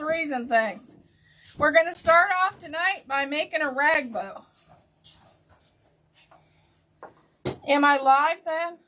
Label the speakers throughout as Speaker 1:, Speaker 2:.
Speaker 1: reason things. We're going to start off tonight by making a rag bow. Am I live then?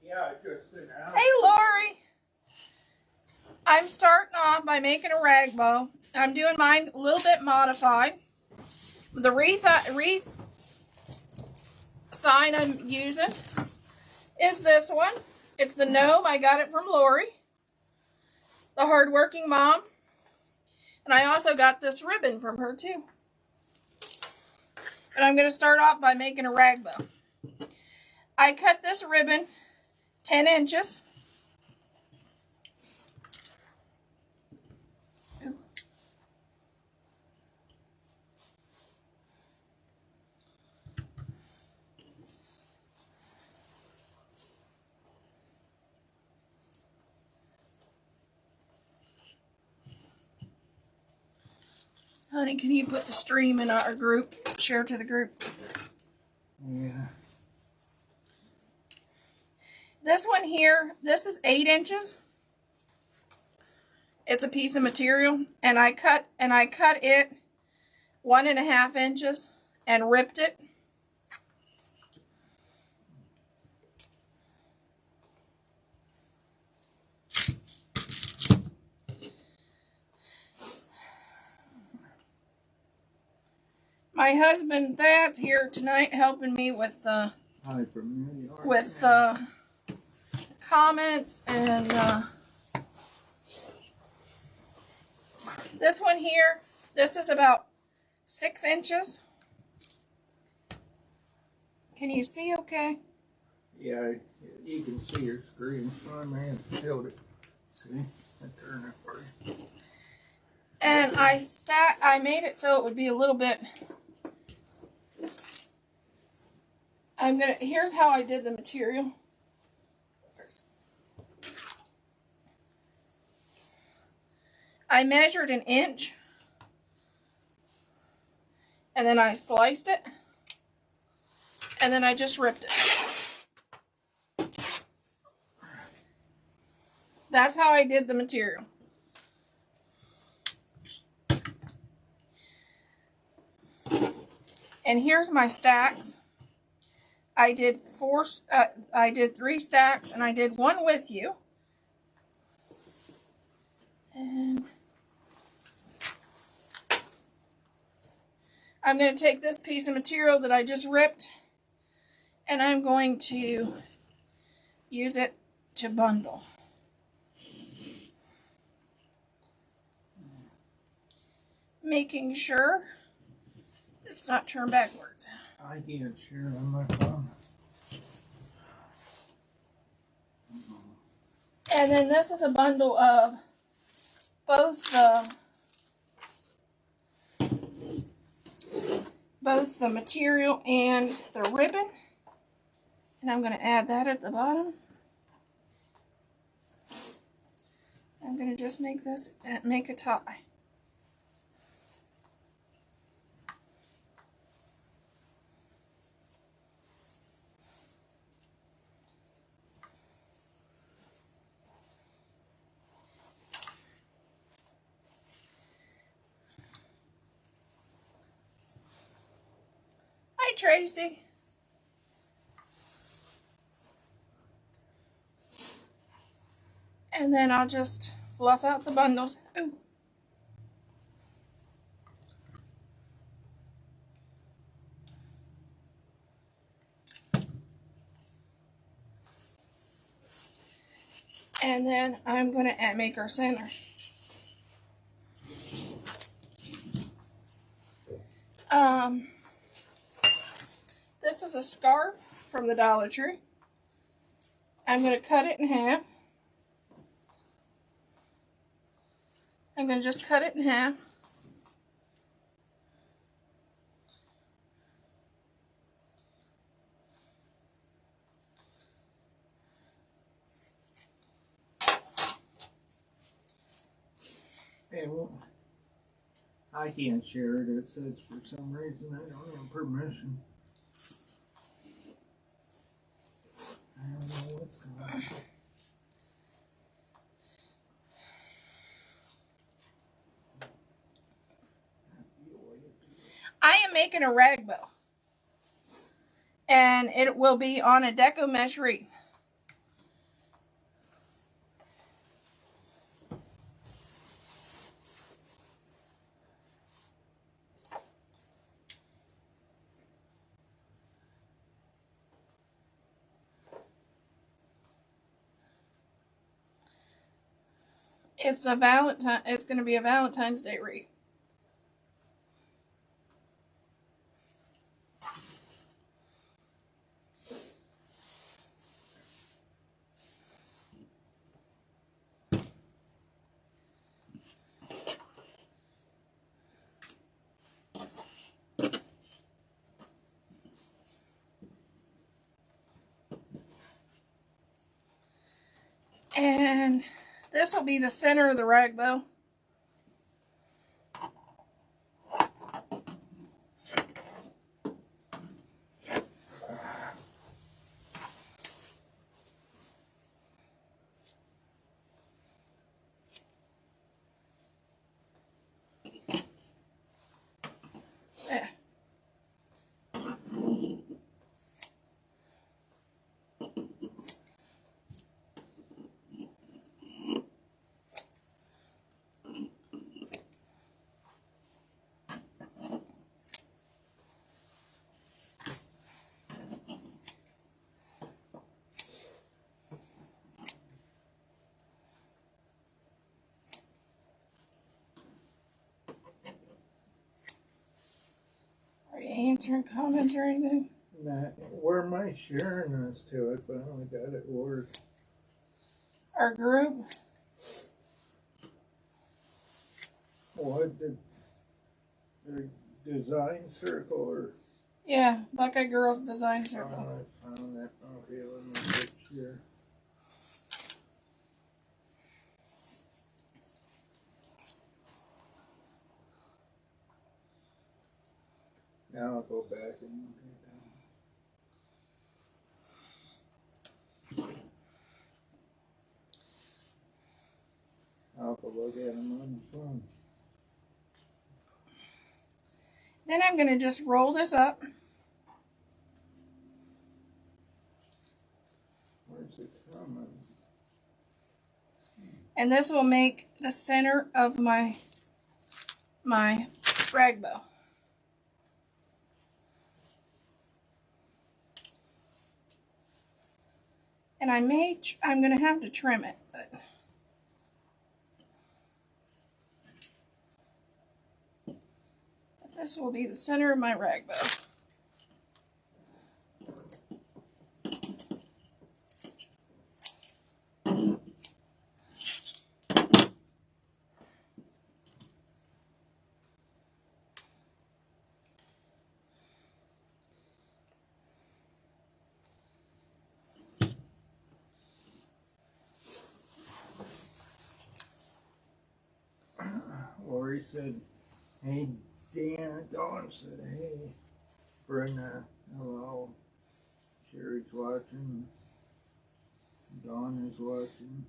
Speaker 2: Yeah, just now.
Speaker 1: Hey, Lori. I'm starting off by making a rag bow. I'm doing mine a little bit modified. The wreath sign I'm using is this one. It's the gnome. I got it from Lori, the hardworking mom. And I also got this ribbon from her too. And I'm going to start off by making a rag bow. I cut this ribbon 10 inches. Honey, can you put the stream in our group? Share to the group.
Speaker 2: Yeah.
Speaker 1: This one here, this is 8 inches. It's a piece of material, and I cut it 1.5 inches and ripped it. My husband Thad's here tonight helping me with comments and this one here, this is about 6 inches. Can you see okay?
Speaker 2: Yeah, you can see your screen. I may have held it. See, I turned it for you.
Speaker 1: And I made it so it would be a little bit. Here's how I did the material. I measured 1 inch, and then I sliced it, and then I just ripped it. That's how I did the material. And here's my stacks. I did 3 stacks, and I did one with you. And I'm going to take this piece of material that I just ripped, and I'm going to use it to bundle. Making sure it's not turned backwards.
Speaker 2: I can't share on my phone.
Speaker 1: And then this is a bundle of both the material and the ribbon. And I'm going to add that at the bottom. I'm going to just make a tie. Hi, Tracy. And then I'll just fluff out the bundles. Ooh. And then I'm going to make our center. This is a scarf from the Dollar Tree. I'm going to cut it in half. I'm going to just cut it in half.
Speaker 2: Hey, well, I can't share it. It says for some reason I don't have permission. I don't know what's going on.
Speaker 1: making a rag bow. And it will be on a deco mesh wreath. It's going to be a Valentine's Day wreath. And this will be the center of the rag bow. There. Are you answering comments or anything?
Speaker 2: Nah, where am I sharing this to? I finally got it worked.
Speaker 1: Our group?
Speaker 2: What did the design circle or?
Speaker 1: Yeah, Buckeye Girls Design Circle.
Speaker 2: I found it. Okay, let me put here. Now I'll go back and look at them. I'll go look at them on the phone.
Speaker 1: Then I'm going to just roll this up.
Speaker 2: Where's it coming?
Speaker 1: And this will make the center of my rag bow. And I'm going to have to trim it, but this will be the center of my rag bow.
Speaker 2: Lori said, hey, Dan. Dawn said, hey, Brenda, hello. Sherry's watching. Dawn is watching.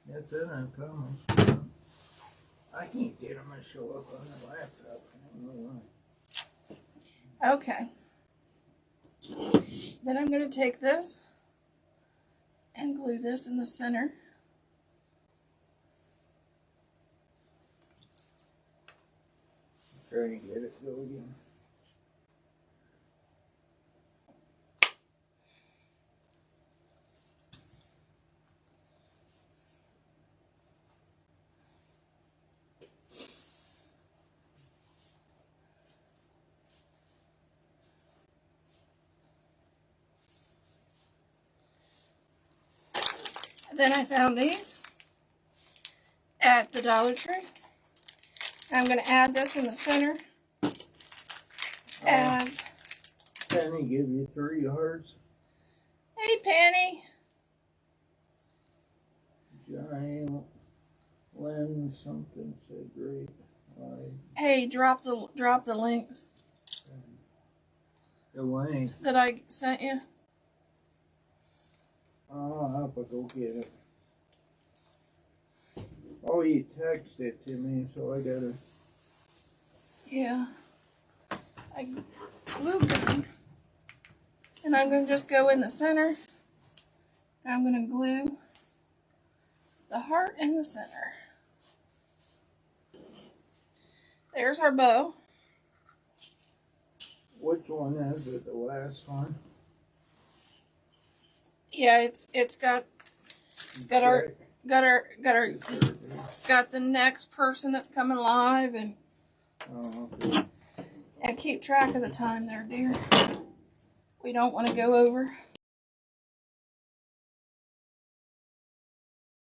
Speaker 2: That's it, I'm coming. I can't get them to show up on the laptop. I don't know why.
Speaker 1: Okay. Then I'm going to take this and glue this in the center.
Speaker 2: Try to get it to go again.
Speaker 1: Then I found these at the Dollar Tree. I'm going to add this in the center as...
Speaker 2: Penny give you 3 hearts.
Speaker 1: Hey, Penny.
Speaker 2: Giant Lynn something said great.
Speaker 1: Hey, drop the links
Speaker 2: The link.
Speaker 1: that I sent you.
Speaker 2: I'll have to go get it. Oh, you texted it to me, so I gotta.
Speaker 1: Yeah. my glue gun. And I'm going to just go in the center. And I'm going to glue the heart in the center. There's our bow.
Speaker 2: Which one is it? The last one?
Speaker 1: Yeah, it's got the next person that's coming live, and
Speaker 2: Oh, okay.
Speaker 1: keep track of the time there, dear. We don't want to go over.